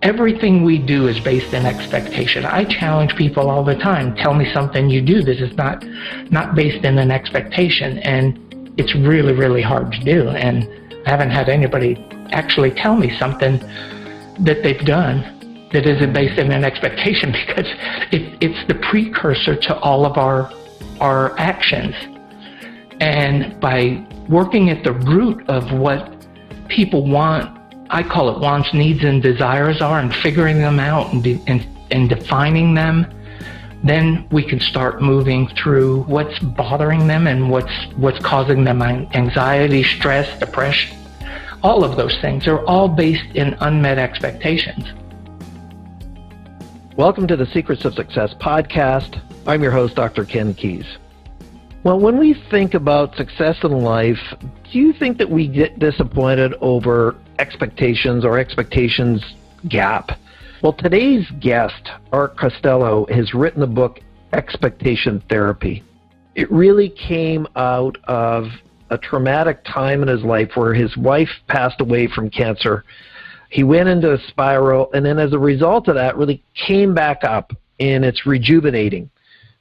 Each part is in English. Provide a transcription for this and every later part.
Everything we do is based in expectation. I challenge people all the time. Tell me something you do that is not based in an expectation. And it's really, really hard to do. And I haven't had anybody actually tell me something that they've done that isn't based in an expectation, because it's the precursor to all of our actions. And by working at the root of what people want, I call it wants, needs, and desires are, and figuring them out and defining them, then we can start moving through what's bothering them and what's causing them anxiety, stress, depression. All of those things are all based in unmet expectations. Welcome to the Secrets of Success podcast. I'm your host, Dr. Ken Keis. Well, when we think about success in life, do you think that we get disappointed over expectations or expectations gap? Well, today's guest, Art Costello, has written the book Expectation Therapy. It really came out of a traumatic time in his life where his wife passed away from cancer. He went into a spiral, and then as a result of that, really came back up, and it's rejuvenating.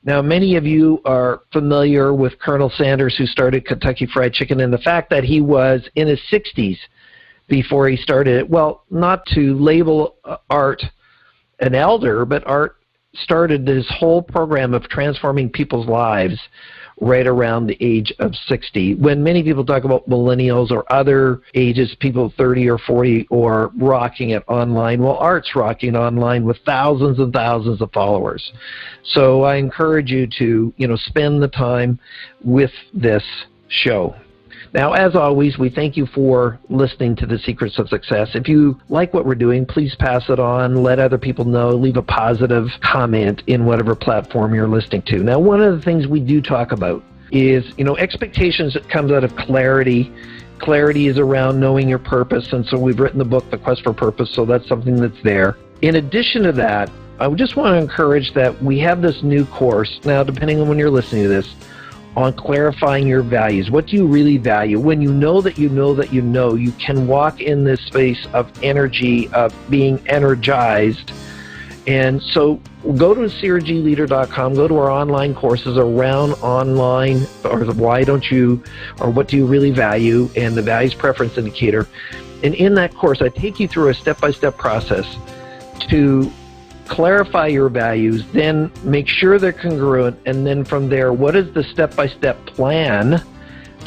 Now, many of you are familiar with Colonel Sanders, who started Kentucky Fried Chicken, and the fact that he was in his 60s before he started it. Well, not to label Art an elder, but Art started this whole program of transforming people's lives right around the age of 60. When many people talk about millennials or other ages, people 30 or 40 or rocking it online, well, Art's rocking online with thousands and thousands of followers. So I encourage you to, spend the time with this show. Now, as always, we thank you for listening to The Secrets of Success. If you like what we're doing, please pass it on, let other people know, leave a positive comment in whatever platform you're listening to. Now, one of the things we do talk about is, expectations that comes out of clarity. Clarity is around knowing your purpose, and so we've written the book, The Quest for Purpose, so that's something that's there. In addition to that, I would just want to encourage that we have this new course, now depending on when you're listening to this, on clarifying your values. What do you really value? When you know that you know that you know, you can walk in this space of energy, of being energized. And so go to crgleader.com, go to our online courses around online, or why don't you, or what do you really value, and the values preference indicator. And in that course, I take you through a step-by-step process to clarify your values, then make sure they're congruent, and then from there, what is the step-by-step plan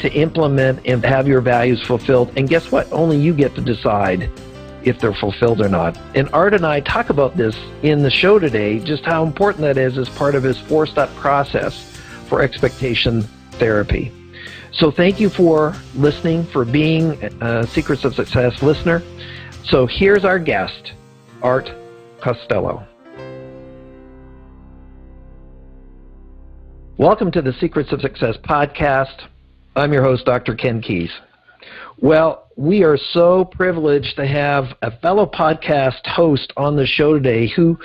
to implement and have your values fulfilled? And guess what? Only you get to decide if they're fulfilled or not. And Art and I talk about this in the show today, just how important that is as part of his 4-step process for expectation therapy. So thank you for listening, for being a Secrets of Success listener. So here's our guest, Art Costello. Welcome to the Secrets of Success podcast. I'm your host, Dr. Ken Keis. Well, we are so privileged to have a fellow podcast host on the show today who,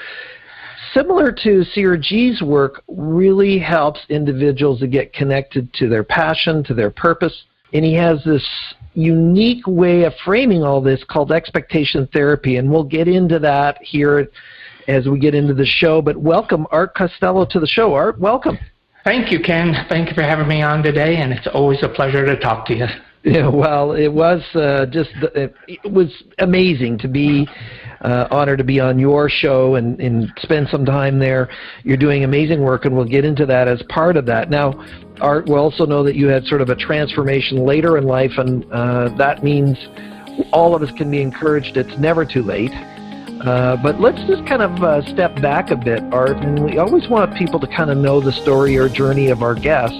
similar to CRG's work, really helps individuals to get connected to their passion, to their purpose. And he has this unique way of framing all this called expectation therapy, and we'll get into that here as we get into the show. But welcome, Art Costello, to the show. Art, welcome. Thank you, Ken. Thank you for having me on today, and it's always a pleasure to talk to you. Yeah, well, it was it was amazing to be honored to be on your show and spend some time there. You're doing amazing work, and we'll get into that as part of that. Now, Art, we also know that you had sort of a transformation later in life, and that means all of us can be encouraged. It's never too late. But let's just kind of step back a bit, Art, and we always want people to kind of know the story or journey of our guests.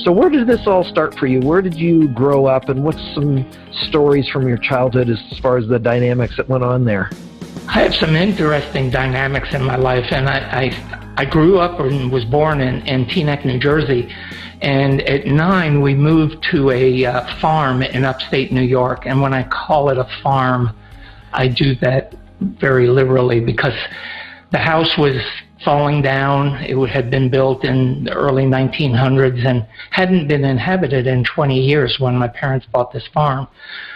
So where did this all start for you? Where did you grow up, and what's some stories from your childhood as far as the dynamics that went on there? I have some interesting dynamics in my life, and I grew up and was born in Teaneck, New Jersey, and at 9 we moved to a farm in upstate New York, and when I call it a farm, I do that very liberally because the house was falling down. It had been built in the early 1900s and hadn't been inhabited in 20 years when my parents bought this farm.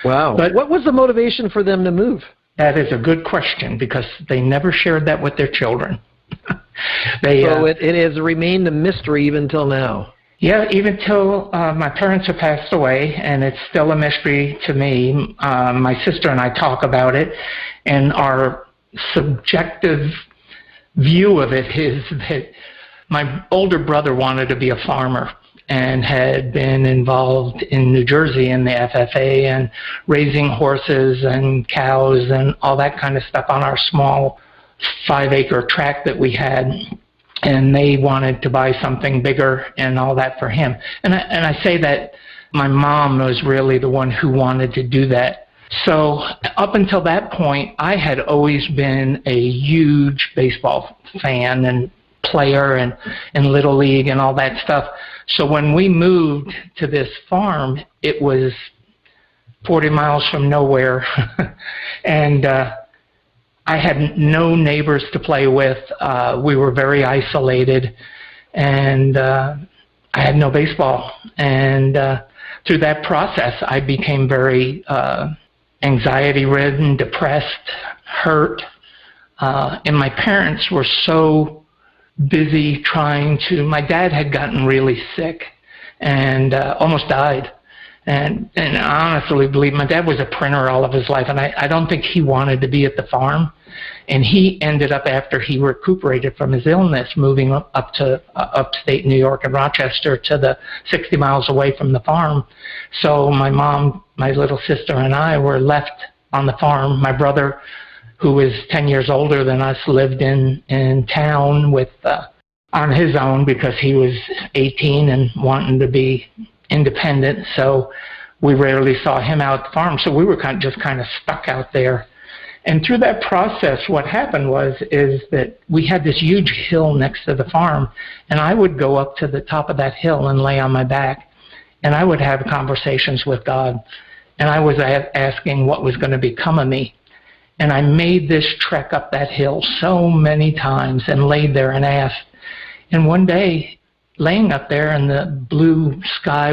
Wow. But what was the motivation for them to move? That is a good question because they never shared that with their children. So it has remained a mystery even till now. Yeah, even till my parents have passed away, and it's still a mystery to me. My sister and I talk about it, and our subjective view of it is that my older brother wanted to be a farmer and had been involved in New Jersey in the FFA and raising horses and cows and all that kind of stuff on our small 5-acre tract that we had. And they wanted to buy something bigger and all that for him. And I say that my mom was really the one who wanted to do that. So up until that point, I had always been a huge baseball fan and player and in Little League and all that stuff. So when we moved to this farm, it was 40 miles from nowhere. And I had no neighbors to play with. We were very isolated, and I had no baseball. And through that process, I became very anxiety-ridden, depressed, hurt. And my parents were so busy trying to... My dad had gotten really sick and almost died. And I honestly believe my dad was a printer all of his life, and I don't think he wanted to be at the farm. And he ended up, after he recuperated from his illness, moving up to upstate New York and Rochester to the 60 miles away from the farm. So my mom, my little sister, and I were left on the farm. My brother, who was 10 years older than us, lived in town with on his own because he was 18 and wanting to be independent. So we rarely saw him out at the farm. So we were just kind of stuck out there. And through that process, what happened is that we had this huge hill next to the farm, and I would go up to the top of that hill and lay on my back, and I would have conversations with God, and I was asking what was going to become of me. And I made this trek up that hill so many times and laid there and asked. And one day, laying up there, and the blue sky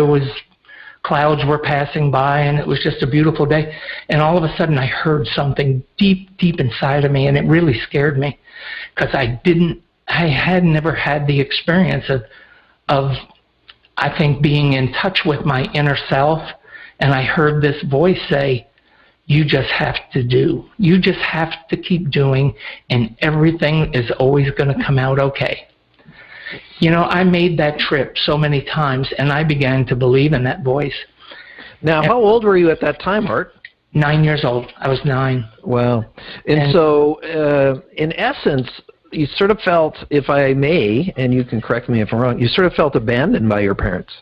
clouds were passing by, and it was just a beautiful day. And all of a sudden, I heard something deep, deep inside of me, and it really scared me because I had never had the experience of, I think, being in touch with my inner self. And I heard this voice say, "You just have to do. You just have to keep doing, and everything is always going to come out okay." You know, I made that trip so many times, and I began to believe in that voice. Now, how old were you at that time, Art? 9 years old. I was 9. Wow. And so, in essence, you sort of felt, if I may, and you can correct me if I'm wrong, you sort of felt abandoned by your parents.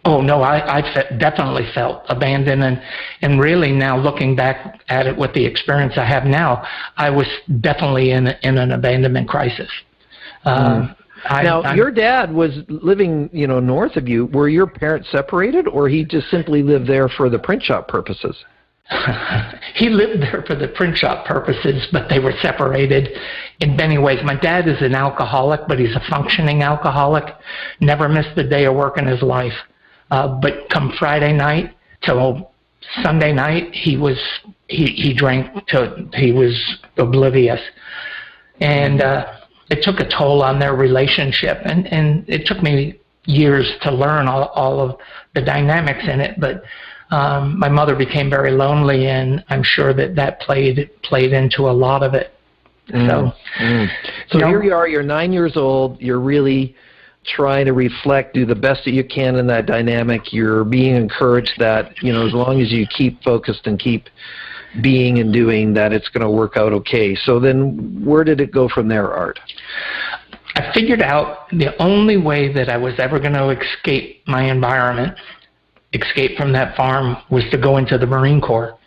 Oh, no, I definitely felt abandoned. And really now, looking back at it with the experience I have now, I was definitely in an abandonment crisis. Now, your dad was living, north of you. Were your parents separated, or he just simply lived there for the print shop purposes? He lived there for the print shop purposes, but they were separated in many ways. My dad is an alcoholic, but he's a functioning alcoholic. Never missed a day of work in his life. But come Friday night till Sunday night, he drank till he was oblivious. And it took a toll on their relationship, and it took me years to learn all of the dynamics in it, but my mother became very lonely, and I'm sure that played into a lot of it. So here you are, you're 9 years old, you're really trying to reflect, do the best that you can in that dynamic. You're being encouraged that, as long as you keep focused and keep being and doing, that it's going to work out okay. So then where did it go from there, Art? I figured out the only way that I was ever going to escape my environment, escape from that farm, was to go into the Marine Corps.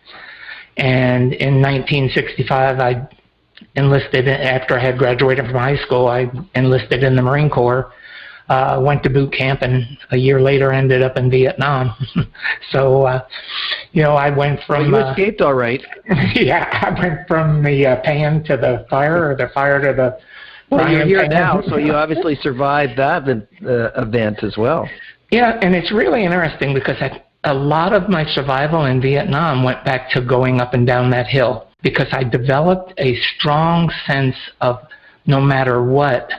And in 1965, I enlisted. After I had graduated from high school, I enlisted in the Marine Corps. Went to boot camp, and a year later ended up in Vietnam. So, I went from... Well, you escaped all right. Yeah, I went from the pan to the fire, or the fire to the... Well, you're here now, so you obviously survived that event as well. Yeah, and it's really interesting because a lot of my survival in Vietnam went back to going up and down that hill. because I developed a strong sense of no matter what,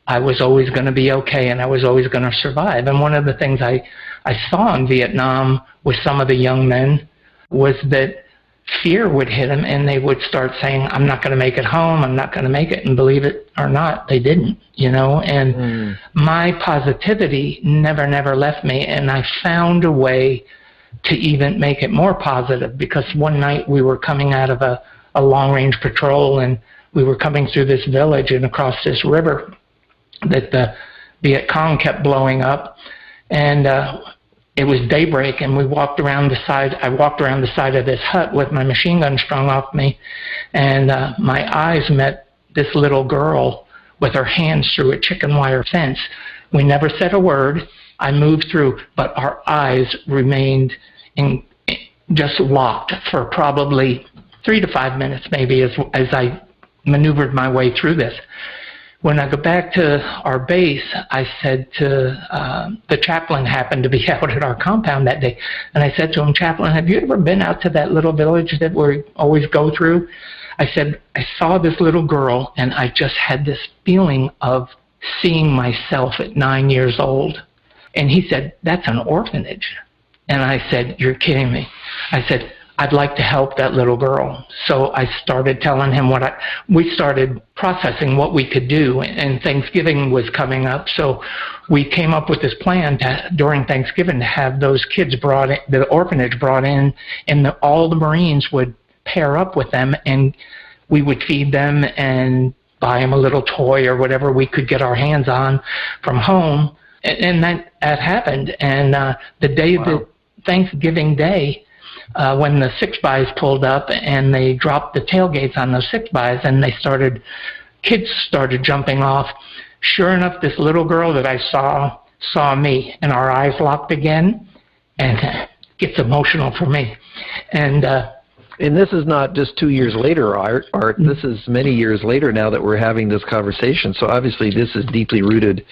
I was always going to be okay and I was always going to survive. And one of the things I saw in Vietnam with some of the young men was that fear would hit them and they would start saying, I'm not going to make it home, I'm not going to make it. And believe it or not, they didn't, And my positivity never left me. And I found a way to even make it more positive, because one night we were coming out of a long-range patrol and we were coming through this village and across this river that the Viet Cong kept blowing up. And it was daybreak, and we walked around the side. I walked around the side of this hut with my machine gun strung off me, and my eyes met this little girl with her hands through a chicken wire fence. We never said a word. I moved through, but our eyes remained just locked for probably 3 to 5 minutes, maybe, as I maneuvered my way through this. When I go back to our base, I said to the chaplain, happened to be out at our compound that day, and I said to him, Chaplain, have you ever been out to that little village that we always go through? I said, I saw this little girl, and I just had this feeling of seeing myself at 9 years old. And he said, that's an orphanage. And I said, you're kidding me. I said, I'd like to help that little girl. So I started telling him we started processing what we could do, and Thanksgiving was coming up. So we came up with this plan during Thanksgiving to have those kids brought in, the orphanage brought in, and all the Marines would pair up with them, and we would feed them and buy them a little toy or whatever we could get our hands on from home. And that happened. And the day that Thanksgiving Day, when the 6-bys pulled up and they dropped the tailgates on those 6-bys and kids started jumping off. Sure enough, this little girl that I saw me, and our eyes locked again, and it gets emotional for me. And this is not just 2 years later, Art. This is many years later now that we're having this conversation. So obviously this is deeply rooted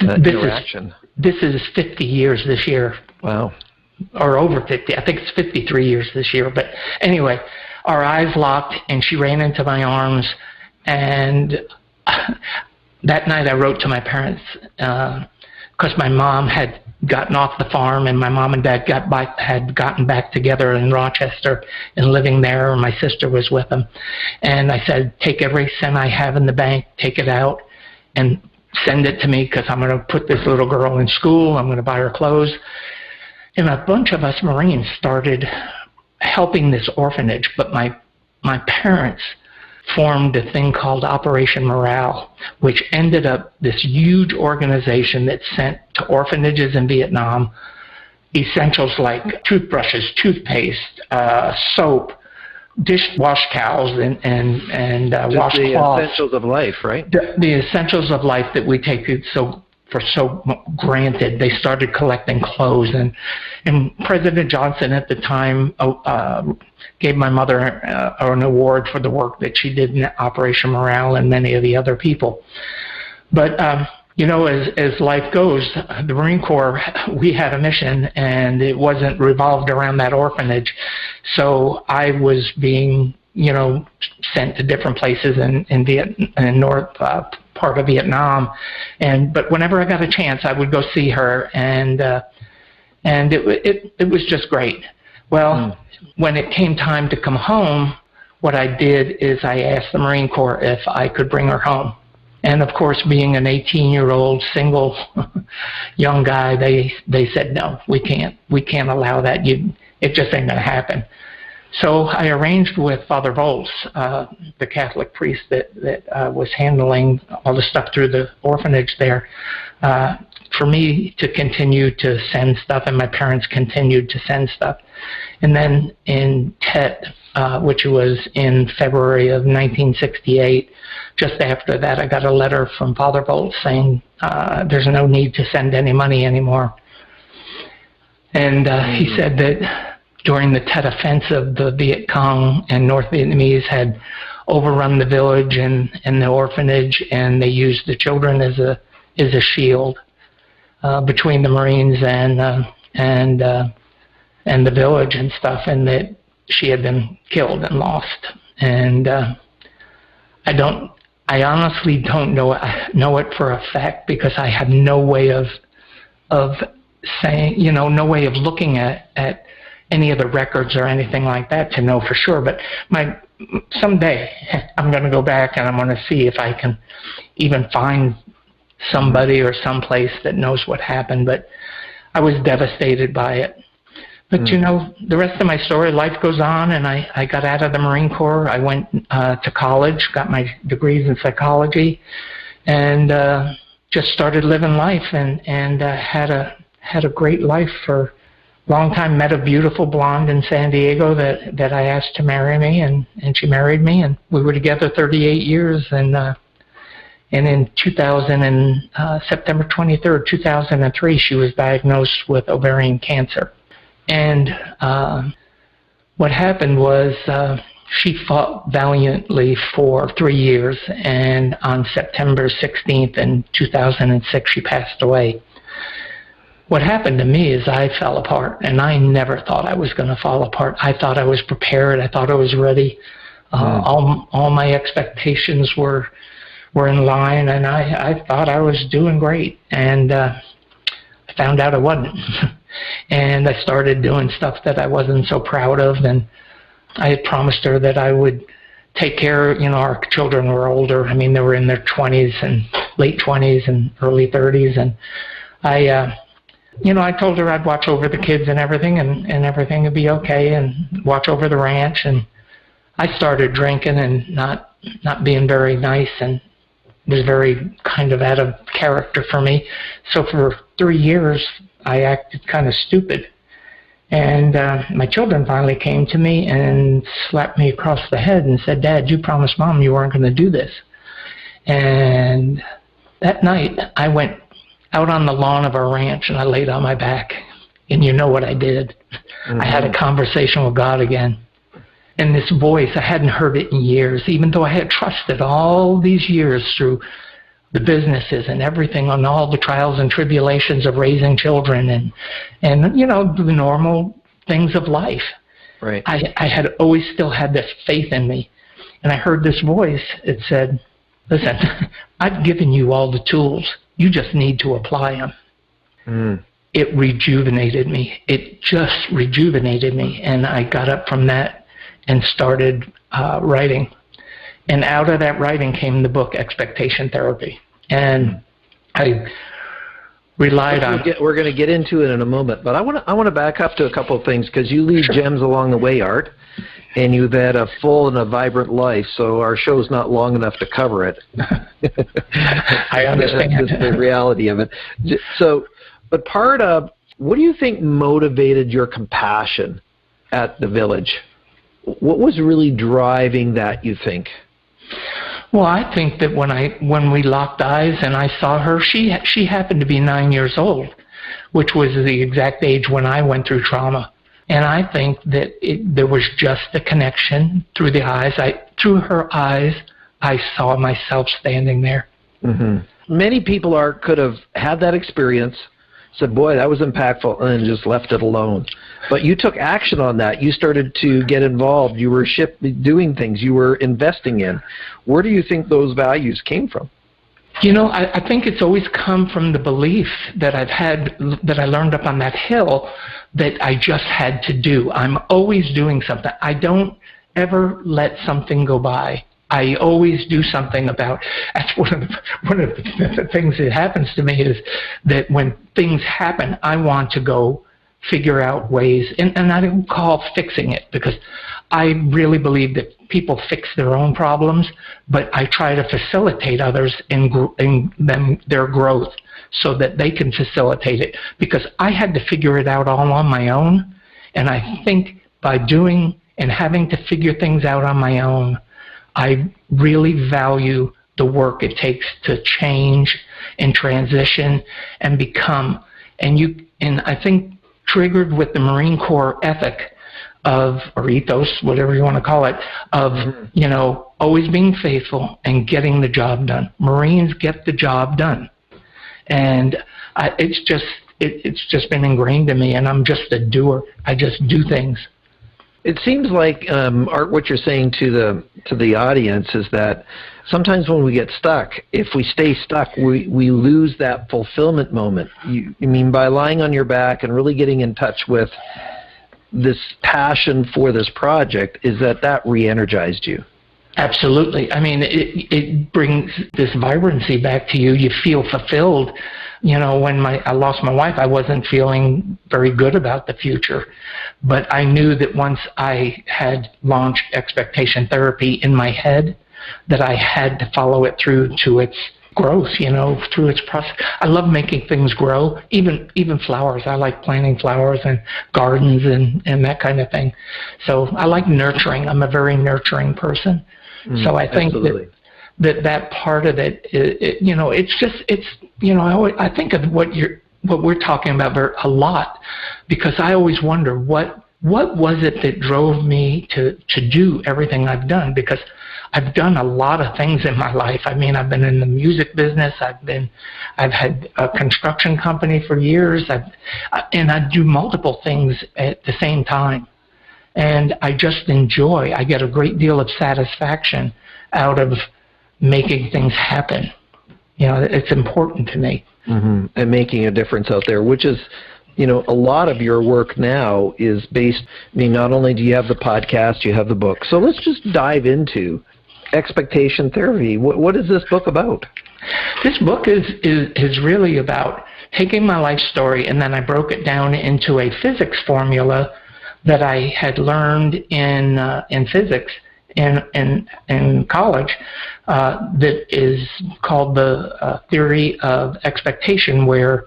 interaction. This is 50 years this year. Wow. Or over 50. I think it's 53 years this year. But anyway, our eyes locked, and she ran into my arms. And that night I wrote to my parents, because my mom had gotten off the farm, and my mom and dad had gotten back together in Rochester and living there, and my sister was with them. And I said, take every cent I have in the bank, take it out, and send it to me, because I'm going to put this little girl in school. I'm going to buy her clothes. And a bunch of us Marines started helping this orphanage, but my parents formed a thing called Operation Morale, which ended up this huge organization that sent to orphanages in Vietnam essentials like toothbrushes, toothpaste, soap, dishwash towels, and washcloths. The essentials of life, right? The essentials of life that we take so granted. They started collecting clothes, and President Johnson at the time gave my mother an award for the work that she did in Operation Morale and many of the other people. But as life goes, the Marine Corps, we had a mission, and it wasn't revolved around that orphanage. So I was being sent to different places in north part of Vietnam, but whenever I got a chance, I would go see her, and it was just great. Well, when it came time to come home, what I did is I asked the Marine Corps if I could bring her home. And of course, being an 18-year-old single young guy, they said no, we can't allow that. It just ain't gonna happen. So I arranged with Father Volz, the Catholic priest that was handling all the stuff through the orphanage there, for me to continue to send stuff, and my parents continued to send stuff. And then in Tet, which was in February of 1968, just after that, I got a letter from Father Volz saying there's no need to send any money anymore. And he said that during the Tet Offensive, the Viet Cong and North Vietnamese had overrun the village and the orphanage, and they used the children as a shield between the Marines and the village and stuff, and that she had been killed and lost. And I honestly don't know it for a fact, because I have no way of saying, no way of looking at any of the records or anything like that to know for sure. But someday I'm going to go back and I'm going to see if I can even find somebody or someplace that knows what happened. But I was devastated by it. But the rest of my story, life goes on, and I got out of the Marine Corps. I went to college, got my degrees in psychology, and just started living life, and had a great life for a long time. Met a beautiful blonde in San Diego that I asked to marry me, and she married me, and we were together 38 years. And in September 23rd, 2003, she was diagnosed with ovarian cancer. And what happened was she fought valiantly for 3 years, and on September 16th in 2006, she passed away. What happened to me is I fell apart, and I never thought I was going to fall apart. I thought I was prepared. I thought I was ready. All my expectations were in line, and I thought I was doing great. And I found out I wasn't. And I started doing stuff that I wasn't so proud of, and I had promised her that I would take care. Our children were older. I mean, they were in their 20s and late 20s and early 30s, and I told her I'd watch over the kids and everything, and everything would be okay, and watch over the ranch. And I started drinking and not being very nice, and was very kind of out of character for me. So for 3 years, I acted kind of stupid. And my children finally came to me and slapped me across the head and said, "Dad, you promised Mom you weren't going to do this." And that night, I went out on the lawn of our ranch and I laid on my back. And you know what I did? Mm-hmm. I had a conversation with God again. And this voice, I hadn't heard it in years, even though I had trusted all these years through the businesses and everything, on all the trials and tribulations of raising children and the normal things of life. Right. I had always still had this faith in me. And I heard this voice. It said, "Listen, I've given you all the tools. You just need to apply them." Mm. It rejuvenated me. It just rejuvenated me. And I got up from that and started writing. And out of that writing came the book Expectation Therapy. And I relied on... We're going to get into it in a moment, but I want to back up to a couple of things, because you leave gems along the way, Art, and you've had a full and a vibrant life, so our show's not long enough to cover it. I understand. That's the reality of it. So, but part of, what do you think motivated your compassion at the village? What was really driving that, you think? Well, I think that when we locked eyes and I saw her, she happened to be 9 years old, which was the exact age when I went through trauma. And I think that there was just a connection through the eyes. Through her eyes, I saw myself standing there. Mm-hmm. Many people could have had that experience, said, "Boy, that was impactful," and then just left it alone. But you took action on that. You started to get involved. You were doing things. You were investing in. Where do you think those values came from? I think it's always come from the belief that I've had, that I learned up on that hill, that I just had to do. I'm always doing something. I don't ever let something go by. I always do something about. That's one of the things that happens to me, is that when things happen, I want to go figure out ways, and I don't call fixing it, because I really believe that people fix their own problems, but I try to facilitate others in their growth so that they can facilitate it, because I had to figure it out all on my own. And I think by doing and having to figure things out on my own, I really value the work it takes to change and transition and become. And I think triggered with the Marine Corps ethic of, or ethos, whatever you want to call it, of, always being faithful and getting the job done. Marines get the job done. And it's just been ingrained in me, and I'm just a doer. I just do things. It seems like, Art, what you're saying to the audience is that sometimes when we get stuck, if we stay stuck, we lose that fulfillment moment. You mean by lying on your back and really getting in touch with this passion for this project, is that re-energized you? Absolutely. I mean, it brings this vibrancy back to you. You feel fulfilled. You know, when I lost my wife, I wasn't feeling very good about the future. But I knew that once I had launched expectation therapy in my head, that I had to follow it through to its growth, you know, through its process. I love making things grow, even flowers. I like planting flowers and gardens and that kind of thing. So I like nurturing. I'm a very nurturing person. So I think that part of it, you know, it's you know, I think of what we're talking about a lot, because I always wonder what was it that drove me to do everything I've done, because I've done a lot of things in my life. I mean, I've been in the music business. I've had a construction company for years. And I do multiple things at the same time. And I just I get a great deal of satisfaction out of making things happen. You know, it's important to me. Mm-hmm. And making a difference out there, which is, you know, a lot of your work now is based, I mean, not only do you have the podcast, you have the book. So let's just dive into expectation therapy. What is this book about? This book is really about taking my life story, and then I broke it down into a physics formula that I had learned in physics in college, that is called the theory of expectation, where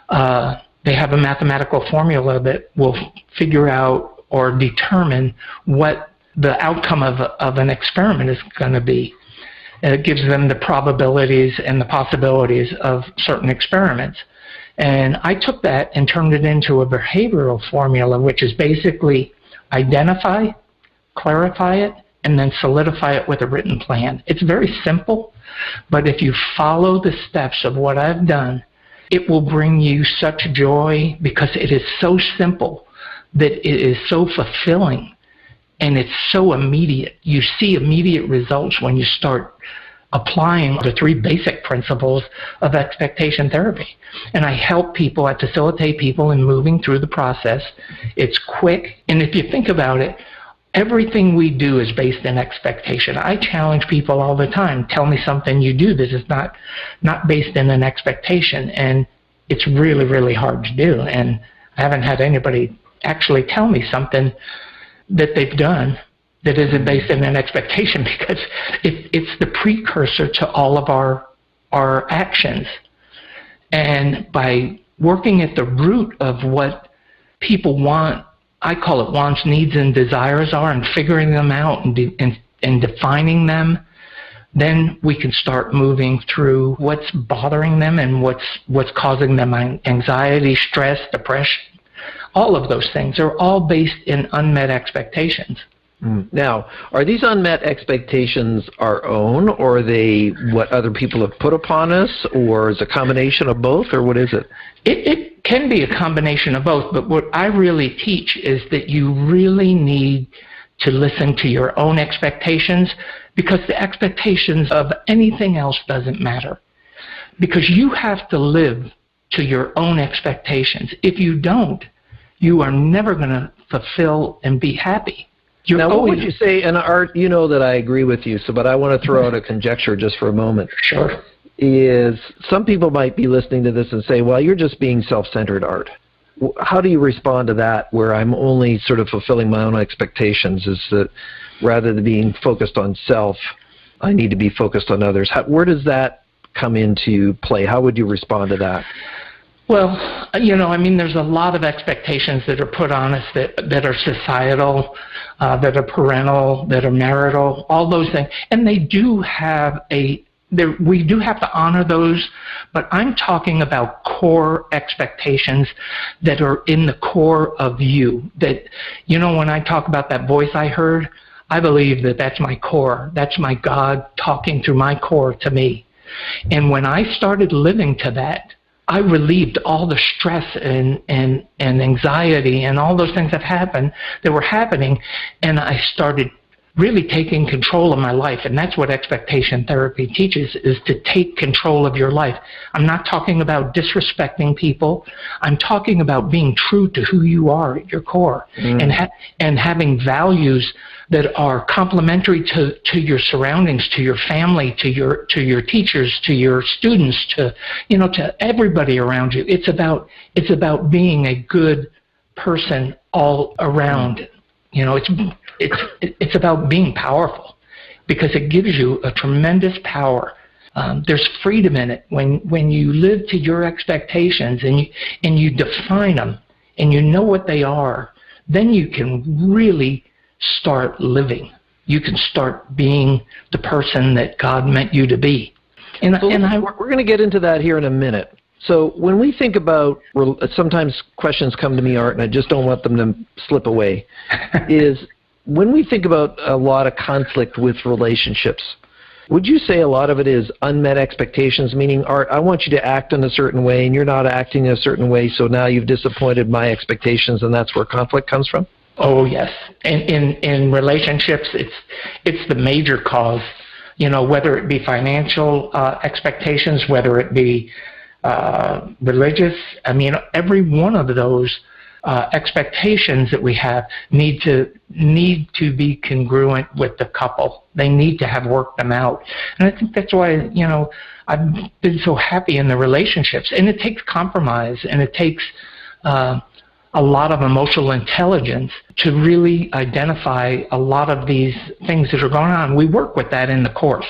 they have a mathematical formula that will figure out or determine what the outcome of an experiment is going to be. And it gives them the probabilities and the possibilities of certain experiments. And I took that and turned it into a behavioral formula, which is basically identify, clarify it, and then solidify it with a written plan. It's very simple, but if you follow the steps of what I've done, it will bring you such joy, because it is so simple that it is so fulfilling, and it's so immediate. You see immediate results when you start applying the 3 basic principles of expectation therapy. And I help people, I facilitate people in moving through the process. It's quick, and if you think about it, everything we do is based in expectation. I challenge people all the time, tell me something you do that is not based in an expectation, and it's really, really hard to do. And I haven't had anybody actually tell me something that they've done that isn't based in an expectation, because it's the precursor to all of our actions. And by working at the root of what people want, I call it wants, needs, and desires are, and figuring them out and defining them, then we can start moving through what's bothering them and what's causing them anxiety, stress, depression. All of those things are all based in unmet expectations. Now, are these unmet expectations our own, or are they what other people have put upon us, or is it a combination of both, or what is it? It can be a combination of both, but what I really teach is that you really need to listen to your own expectations, because the expectations of anything else doesn't matter. Because you have to live to your own expectations. If you don't, you are never going to fulfill and be happy. Now, what would you say, and Art, you know that I agree with you, but I want to throw out a conjecture just for a moment. Sure. Is some people might be listening to this and say, well, you're just being self-centered, Art. How do you respond to that, where I'm only sort of fulfilling my own expectations? Is that rather than being focused on self, I need to be focused on others? Where does that come into play? How would you respond to that? Well, you know, I mean, there's a lot of expectations that are put on us that are societal, that are parental, that are marital, all those things. And they do have we do have to honor those, but I'm talking about core expectations that are in the core of you. That, you know, when I talk about that voice I heard, I believe that that's my core. That's my God talking through my core to me. And when I started living to that, I relieved all the stress and anxiety and all those things that were happening, and I started really taking control of my life. And that's what expectation therapy teaches, is to take control of your life. I'm not talking about disrespecting people. I'm talking about being true to who you are at your core, and having values that are complementary to your surroundings, to your family, to your teachers, to your students, to everybody around you. It's about being a good person all around. It's about being powerful, because it gives you a tremendous power. There's freedom in it when you live to your expectations and you define them and you know what they are. Then you can really start living. You can start being the person that God meant you to be. We're going to get into that here in a minute. So when we think about, sometimes questions come to me, Art, and I just don't want them to slip away, is when we think about a lot of conflict with relationships, would you say a lot of it is unmet expectations, meaning, Art, I want you to act in a certain way and you're not acting in a certain way, so now you've disappointed my expectations, and that's where conflict comes from? Oh, yes. In relationships, it's the major cause, whether it be financial expectations, whether it be religious. I mean, every one of those expectations that we have need to be congruent with the couple. They need to have worked them out. And I think that's why, I've been so happy in the relationships. And it takes compromise, and it takes a lot of emotional intelligence to really identify a lot of these things that are going on. We work with that in the course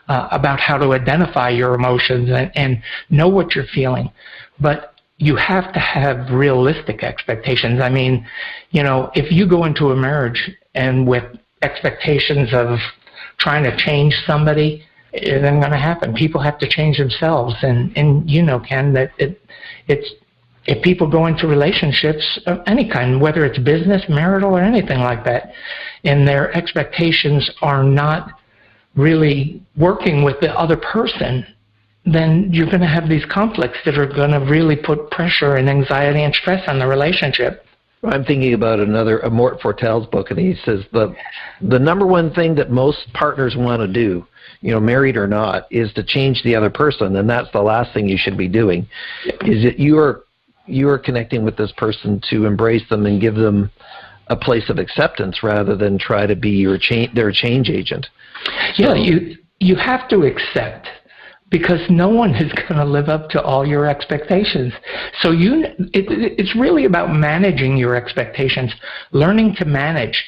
about how to identify your emotions and know what you're feeling. But you have to have realistic expectations. I mean, if you go into a marriage and with expectations of trying to change somebody, it isn't going to happen. People have to change themselves. And Ken, that it's if people go into relationships of any kind, whether it's business, marital, or anything like that, and their expectations are not really working with the other person, then you're going to have these conflicts that are going to really put pressure and anxiety and stress on the relationship. I'm thinking about Mort Fortel's book, and he says the number one thing that most partners want to do, married or not, is to change the other person, and that's the last thing you should be doing. Is that you are connecting with this person to embrace them and give them a place of acceptance rather than try to be their change agent. Yeah, you have to accept, because no one is going to live up to all your expectations. So it's really about managing your expectations, learning to manage,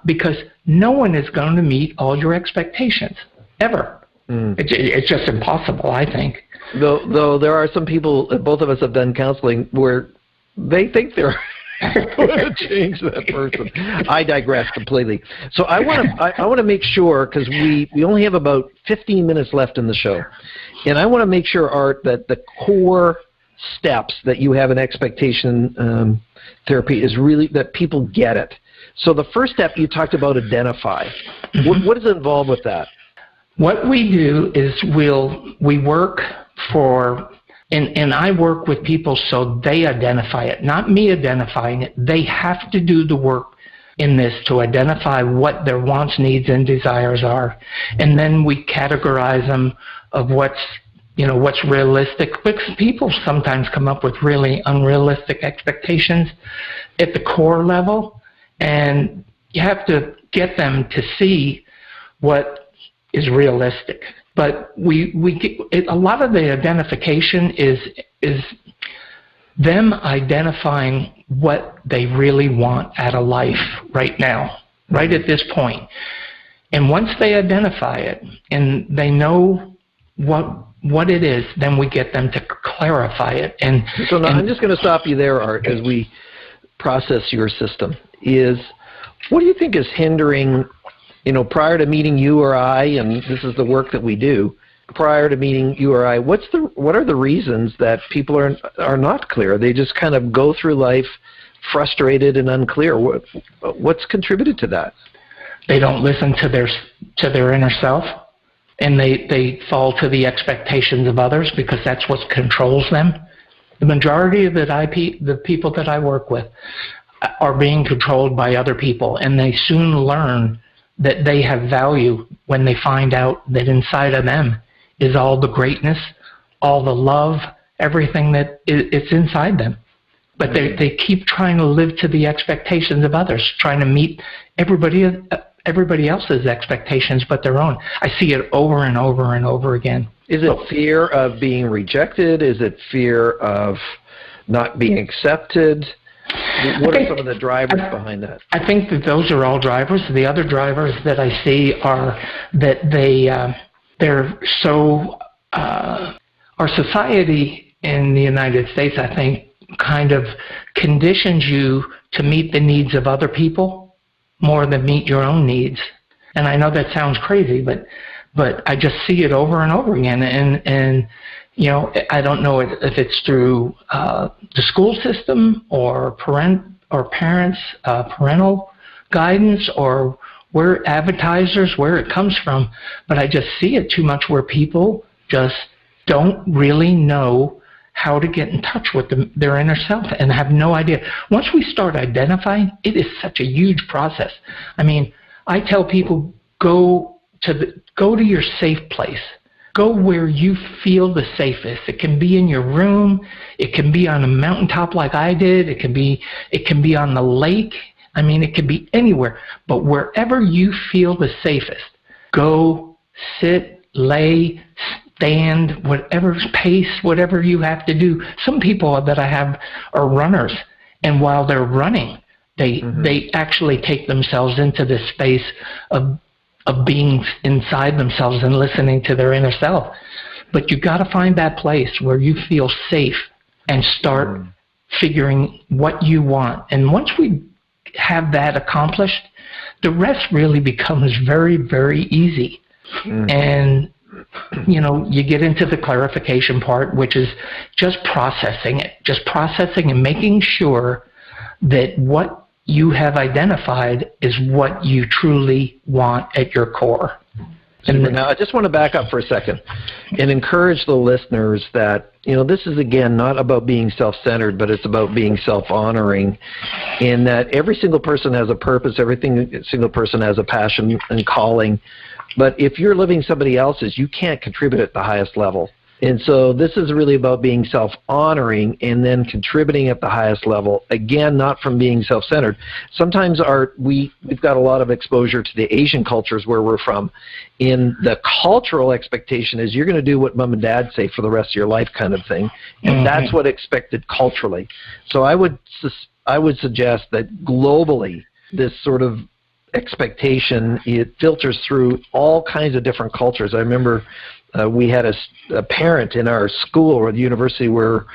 because no one is going to meet all your expectations, ever. It's just impossible, I think. Though there are some people, both of us have done counseling, where they think they're going to change that person. I digress completely. So I want to make sure, because we only have about 15 minutes left in the show, and I want to make sure, Art, that the core steps that you have in expectation therapy is really that people get it. So the first step, you talked about identify. What is involved with that? What we do is we work for, and I work with people so they identify it, not me identifying it. They have to do the work in this to identify what their wants, needs, and desires are. And then we categorize them of what's realistic, because people sometimes come up with really unrealistic expectations at the core level, and you have to get them to see what is realistic. But a lot of the identification is them identifying what they really want out of life right now, right at this point. And once they identify it and they know what it is, then we get them to clarify it. So now I'm just going to stop you there, Art, as we process your system. What do you think is hindering, prior to meeting you or I, and this is the work that we do, prior to meeting you or I, what are the reasons that people are not clear? They just kind of go through life frustrated and unclear. What's contributed to that? They don't listen to their inner self. and they fall to the expectations of others because that's what controls them. The majority of the people that I work with are being controlled by other people, and they soon learn that they have value when they find out that inside of them is all the greatness, all the love, everything that it's inside them. But they keep trying to live to the expectations of others, trying to meet everybody else's expectations but their own. I see it over and over and over again. Is it fear of being rejected? Is it fear of not being accepted? What are some of the drivers behind that? I think that those are all drivers. The other drivers that I see are that they're so our society in the United States, I think, kind of conditions you to meet the needs of other people more than meet your own needs. And I know that sounds crazy, but I just see it over and over again. And you know, I don't know if it's through the school system or parents, parental guidance, or where advertisers, where it comes from, but I just see it too much where people just don't really know how to get in touch with their inner self and have no idea. Once we start identifying, it is such a huge process. I mean, I tell people, go to your safe place. Go where you feel the safest. It can be in your room. It can be on a mountaintop like I did. It can be on the lake. I mean, it can be anywhere. But wherever you feel the safest, go, sit, lay, stand, whatever pace, whatever you have to do. Some people that I have are runners, and while they're running, they actually take themselves into this space of being inside themselves and listening to their inner self. But you got to find that place where you feel safe and start figuring what you want. And once we have that accomplished, the rest really becomes very, very easy. And you know, you get into the clarification part, which is just processing and making sure that what you have identified is what you truly want at your core. And now I just want to back up for a second and encourage the listeners that, you know, this is, again, not about being self-centered, but it's about being self-honoring, in that every single person has a purpose, every single person has a passion and calling. But if you're living somebody else's, you can't contribute at the highest level. And so this is really about being self-honoring and then contributing at the highest level. Again, not from being self-centered. Sometimes we've got a lot of exposure to the Asian cultures where we're from. In the cultural expectation is you're going to do what mom and dad say for the rest of your life, kind of thing. And that's what expected culturally. So I would suggest that globally, this sort of expectation, it filters through all kinds of different cultures. I remember we had a parent in our school or the university where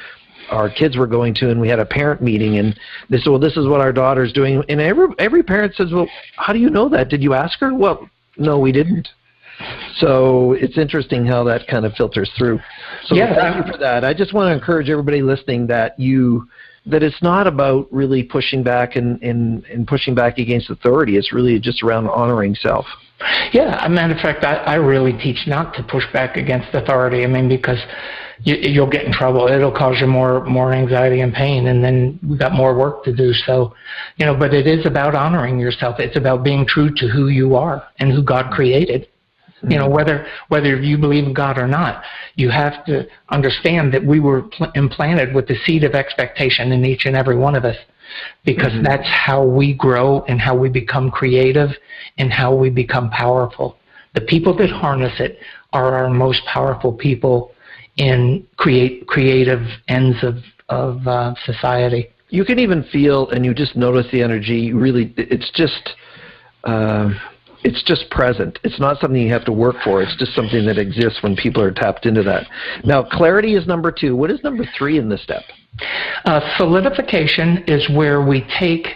our kids were going to, and we had a parent meeting, and they said, well, this is what our daughter's doing. And every parent says, well, how do you know that? Did you ask her? Well, no, we didn't. So it's interesting how that kind of filters through. So thank you for that. I just want to encourage everybody listening that it's not about really pushing back and pushing back against authority. It's really just around honoring self. Yeah, as a matter of fact, I really teach not to push back against authority. I mean, because you'll get in trouble. It'll cause you more anxiety and pain, and then we've got more work to do. So, you know, but it is about honoring yourself. It's about being true to who you are and who God created. You know, whether you believe in God or not, you have to understand that we were implanted with the seed of expectation in each and every one of us, because that's how we grow and how we become creative and how we become powerful. The people that harness it are our most powerful people in creative ends of society. You can even feel, and you just notice the energy. Really, it's just present. It's not something you have to work for. It's just something that exists when people are tapped into that. Now, clarity is number 2. What is number 3 in this step? Solidification is where we take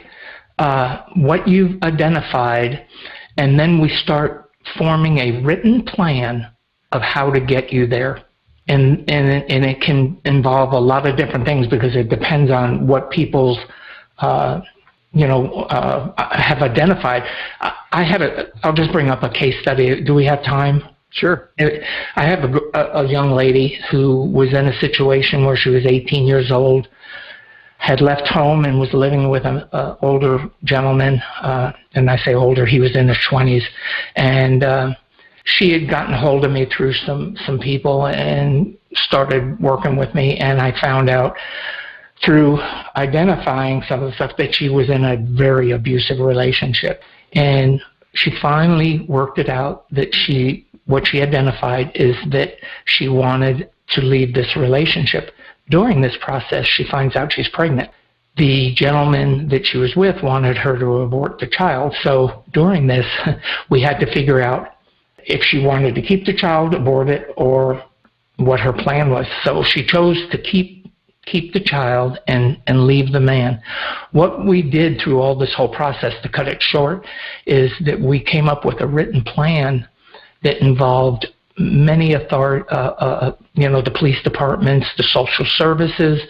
what you've identified, and then we start forming a written plan of how to get you there. And it can involve a lot of different things because it depends on what people's have identified. I'll just bring up a case study. Do we have time? Sure. I have a young lady who was in a situation where she was 18 years old, had left home and was living with an older gentleman, and I say older, he was in his 20s, and she had gotten a hold of me through some people and started working with me, and I found out through identifying some of the stuff that she was in a very abusive relationship. And she finally worked it out that what she identified is that she wanted to leave this relationship. During this process, she finds out she's pregnant. The gentleman that she was with wanted her to abort the child. So during this, we had to figure out if she wanted to keep the child, abort it, or what her plan was. So she chose to keep the child and leave the man. What we did through all this whole process, to cut it short, is that we came up with a written plan that involved many the police departments, the social services,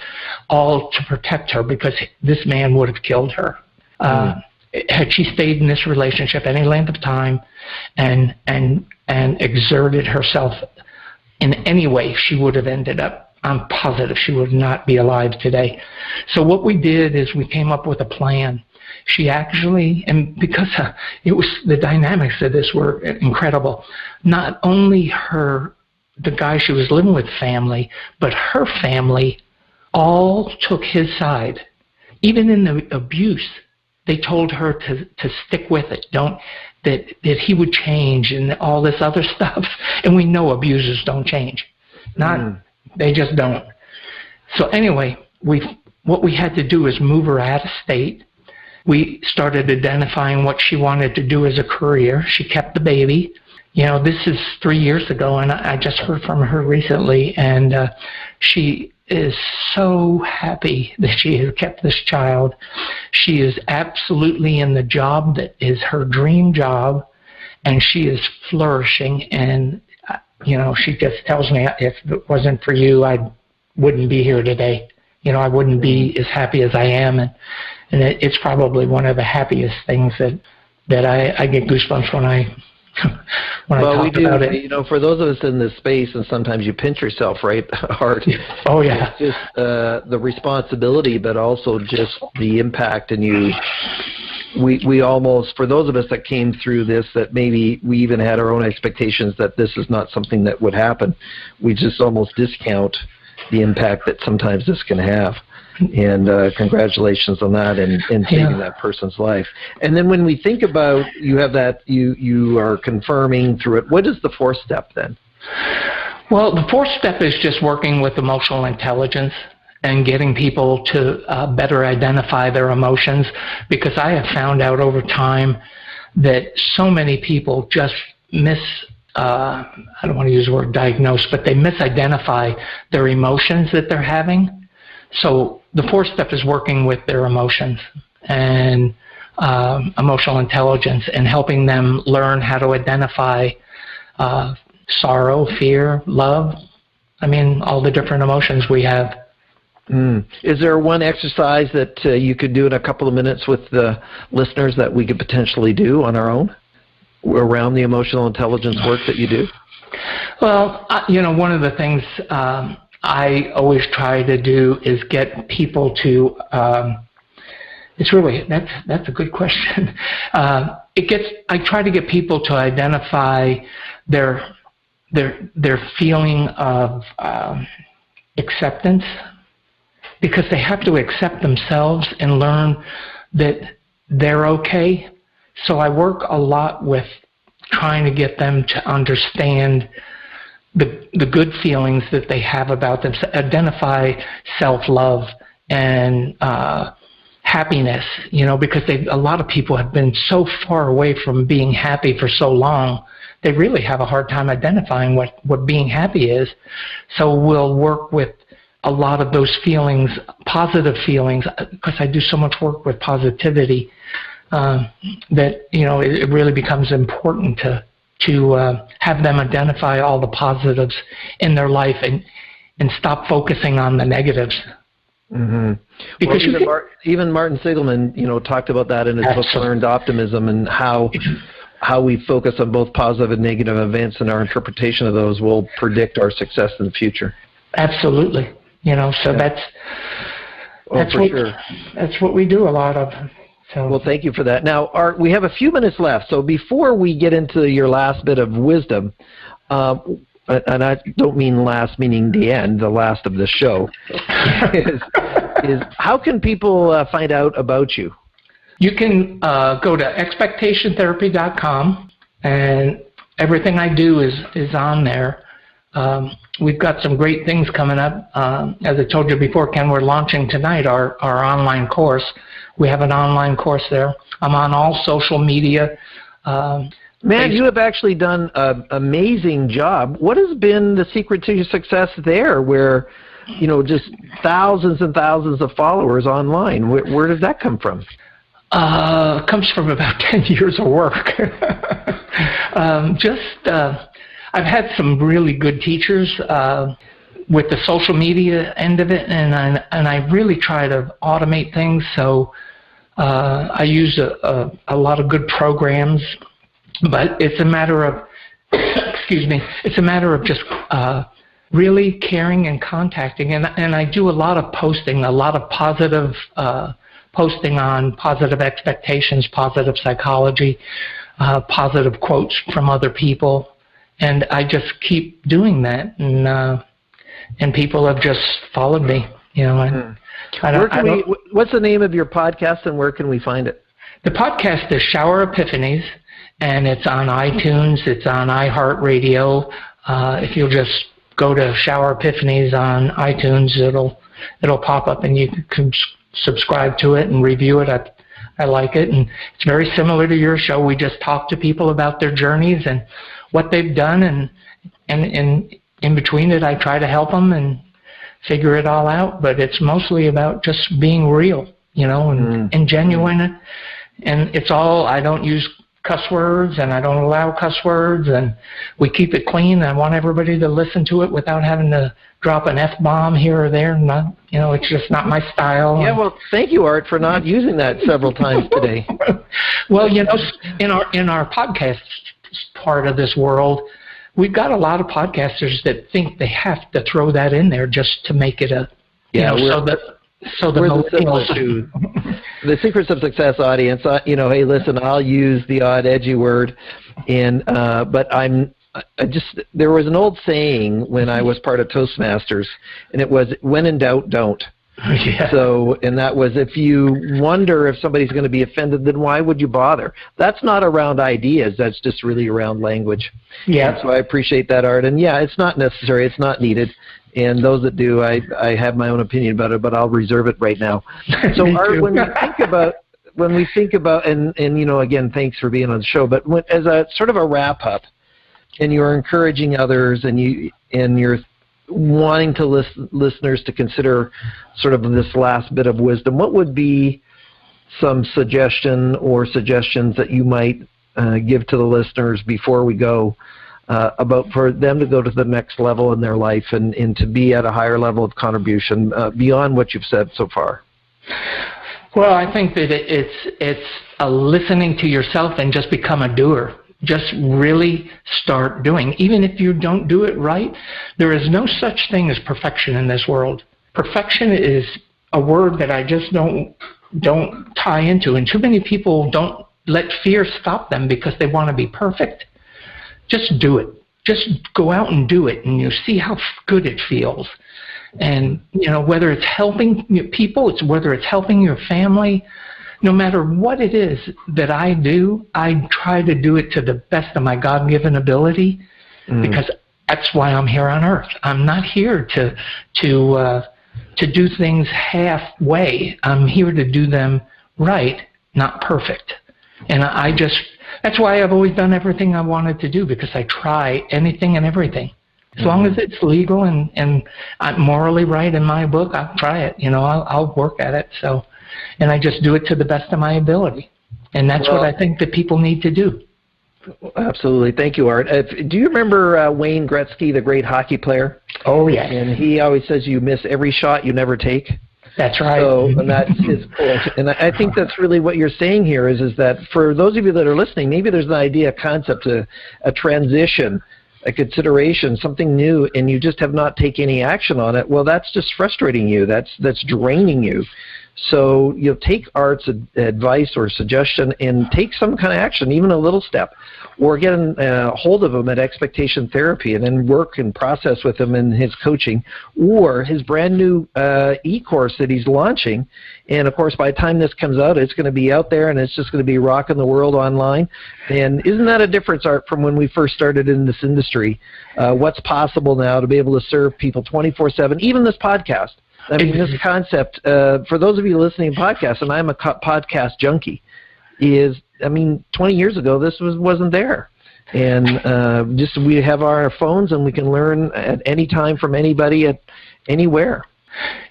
all to protect her, because this man would have killed her. Had she stayed in this relationship any length of time and exerted herself in any way, she would have ended up, I'm positive she would not be alive today. So what we did is we came up with a plan. She actually, and because the dynamics of this were incredible, not only the guy she was living with family, but her family all took his side. Even in the abuse, they told her to stick with it. That he would change and all this other stuff. And we know abusers don't change. They just don't. So anyway, what we had to do is move her out of state. We started identifying what she wanted to do as a career. She kept the baby. This is 3 years ago, and I just heard from her recently, and she is so happy that she has kept this child. She is absolutely in the job that is her dream job, and she is flourishing. And she just tells me, if it wasn't for you, I wouldn't be here today. I wouldn't be as happy as I am. And it's probably one of the happiest things that I get goosebumps when I talk about it. For those of us in this space, and sometimes you pinch yourself right hard. Oh, yeah. It's just the responsibility, but also just the impact. And we almost, for those of us that came through this, that maybe we even had our own expectations that this is not something that would happen, we just almost discount the impact that sometimes this can have. And congratulations on that and saving that person's life. And then when we think about, you have that, you are confirming through it, what is the fourth step then? Well, the fourth step is just working with emotional intelligence and getting people to better identify their emotions, because I have found out over time that so many people just I don't want to use the word diagnose, but they misidentify their emotions that they're having. So the fourth step is working with their emotions and emotional intelligence, and helping them learn how to identify sorrow, fear, love. All the different emotions we have. Is there one exercise that you could do in a couple of minutes with the listeners that we could potentially do on our own around the emotional intelligence work that you do? Well, one of the things I always try to do is get people to, that's a good question. I try to get people to identify their feeling of acceptance, because they have to accept themselves and learn that they're okay. So I work a lot with trying to get them to understand the good feelings that they have about them, identify self-love and happiness, because a lot of people have been so far away from being happy for so long, they really have a hard time identifying what being happy is. So we'll work with a lot of those feelings, positive feelings, because I do so much work with positivity, that it really becomes important to have them identify all the positives in their life and stop focusing on the negatives. Mm-hmm. Because even Martin Seligman, talked about that in his book Learned Optimism, and how how we focus on both positive and negative events and our interpretation of those will predict our success in the future. Absolutely. So Yeah. that's for sure. That's what we do a lot of. So. Well, thank you for that. Now, Art, we have a few minutes left, so before we get into your last bit of wisdom, and I don't mean last meaning the end, the last of the show, is how can people find out about you? You can go to expectationtherapy.com, and everything I do is on there. We've got some great things coming up. As I told you before, Ken, we're launching tonight our online course. We have an online course there. I'm on all social media. Man, you have actually done an amazing job. What has been the secret to your success there, where, just thousands and thousands of followers online? Where does that come from? It comes from about 10 years of work. I've had some really good teachers with the social media end of it, and I really try to automate things. So I use a lot of good programs, but it's a matter of, it's a matter of just really caring and contacting. And I do a lot of posting, a lot of positive posting on positive expectations, positive psychology, positive quotes from other people. And I just keep doing that, and people have just followed me. What's the name of your podcast, and where can we find it? The podcast is Shower Epiphanies, and it's on iTunes. It's on iHeartRadio. If you'll just go to Shower Epiphanies on iTunes, it'll pop up, and you can subscribe to it and review it. I like it, and it's very similar to your show. We just talk to people about their journeys and what they've done, and in between it, I try to help them and figure it all out. But it's mostly about just being real, and genuine. And it's all, I don't use cuss words, and I don't allow cuss words, and we keep it clean. I want everybody to listen to it without having to drop an F-bomb here or there. Not, it's just not my style. Yeah, well, thank you, Art, for not using that several times today. Well, in our podcast part of this world, we've got a lot of podcasters that think they have to throw that in there just to make it a, so the millennials. The Secrets of Success audience, hey, listen, I'll use the odd edgy word, but there was an old saying when I was part of Toastmasters, and it was, when in doubt, don't. Yeah. So, and that was, if you wonder if somebody's going to be offended, then why would you bother? That's not around ideas. That's just really around language. Yeah. And so I appreciate that, Art. And yeah, it's not necessary. It's not needed. And those that do, I have my own opinion about it, but I'll reserve it right now. So, Art, when we think about, and again, thanks for being on the show. But as a sort of a wrap up, and you're encouraging others, and you're wanting to listeners to consider sort of this last bit of wisdom, what would be some suggestions that you might give to the listeners before we go about for them to go to the next level in their life and to be at a higher level of contribution beyond what you've said so far? Well, I think that it's listening to yourself and just become a doer. Just really start doing. Even if you don't do it right, there is no such thing as perfection in this world. Perfection is a word that I just don't tie into, and too many people don't let fear stop them because they want to be perfect. Just do it. Just go out and do it, and you see how good it feels. And whether it's helping people, whether it's helping your family, no matter what it is that I do, I try to do it to the best of my God-given ability, because that's why I'm here on Earth. I'm not here to do things halfway. I'm here to do them right, not perfect. And that's why I've always done everything I wanted to do, because I try anything and everything. As long as it's legal and I'm morally right in my book, I'll try it. I'll work at it. So. And I just do it to the best of my ability. And that's what I think that people need to do. Absolutely. Thank you, Art. Do you remember Wayne Gretzky, the great hockey player? Oh, yeah. And he always says you miss every shot you never take. That's right. So, and that's his point. And I think that's really what you're saying here is that for those of you that are listening, maybe there's an idea, a concept, a transition, a consideration, something new, and you just have not taken any action on it. Well, that's just frustrating you. That's draining you. So take Art's advice or suggestion and take some kind of action, even a little step, or get a hold of him at Expectation Therapy and then work and process with him in his coaching or his brand new e-course that he's launching. And, of course, by the time this comes out, it's going to be out there and it's just going to be rocking the world online. And isn't that a difference, Art, from when we first started in this industry? What's possible now to be able to serve people 24/7, even this podcast? I mean, this concept, for those of you listening to podcasts, and I'm a podcast junkie, 20 years ago, this wasn't there. And just we have our phones, and we can learn at any time from anybody at anywhere.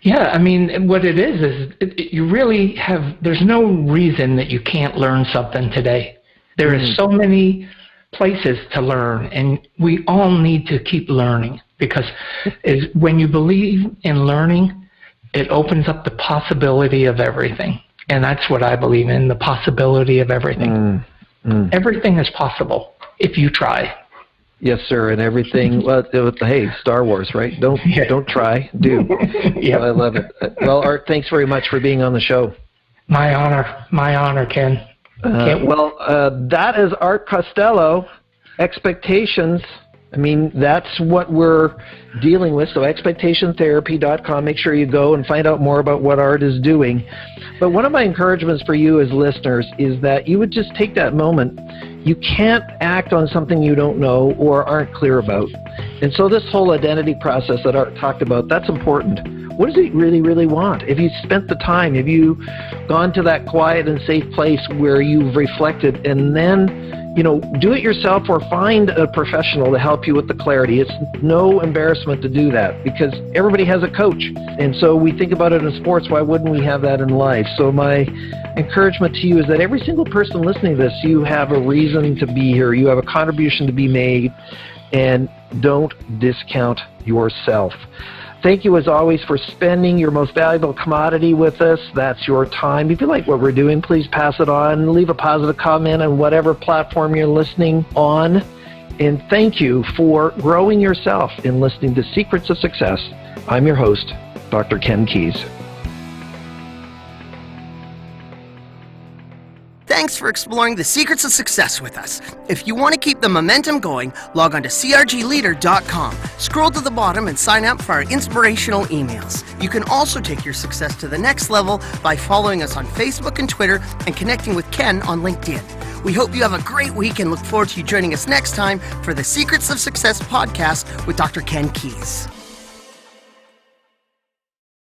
Yeah, I mean, what it is you really have, there's no reason that you can't learn something today. There is so many places to learn, and we all need to keep learning because when you believe in learning, it opens up the possibility of everything. And that's what I believe in, the possibility of everything. Everything is possible if you try. Yes, sir. And everything, well, hey, Star Wars, right? Don't try, do. Yep. I love it. Well, Art, thanks very much for being on the show. My honor, Ken. That is Art Costello, Expectations. I mean, that's what we're dealing with. So expectationtherapy.com. Make sure you go and find out more about what Art is doing. But one of my encouragements for you as listeners is that you would just take that moment. You can't act on something you don't know or aren't clear about. And so this whole identity process that Art talked about, that's important. What does he really, really want? If you spent the time, have you gone to that quiet and safe place where you've reflected and then do it yourself or find a professional to help you with the clarity. It's no embarrassment to do that because everybody has a coach. And so we think about it in sports. Why wouldn't we have that in life? So my encouragement to you is that every single person listening to this, you have a reason to be here. You have a contribution to be made, and don't discount yourself. Thank you, as always, for spending your most valuable commodity with us. That's your time. If you like what we're doing, please pass it on. Leave a positive comment on whatever platform you're listening on. And thank you for growing yourself in listening to Secrets of Success. I'm your host, Dr. Ken Keis. Thanks for exploring the secrets of success with us. If you want to keep the momentum going, log on to crgleader.com. Scroll to the bottom and sign up for our inspirational emails. You can also take your success to the next level by following us on Facebook and Twitter and connecting with Ken on LinkedIn. We hope you have a great week and look forward to you joining us next time for the Secrets of Success podcast with Dr. Ken Keis.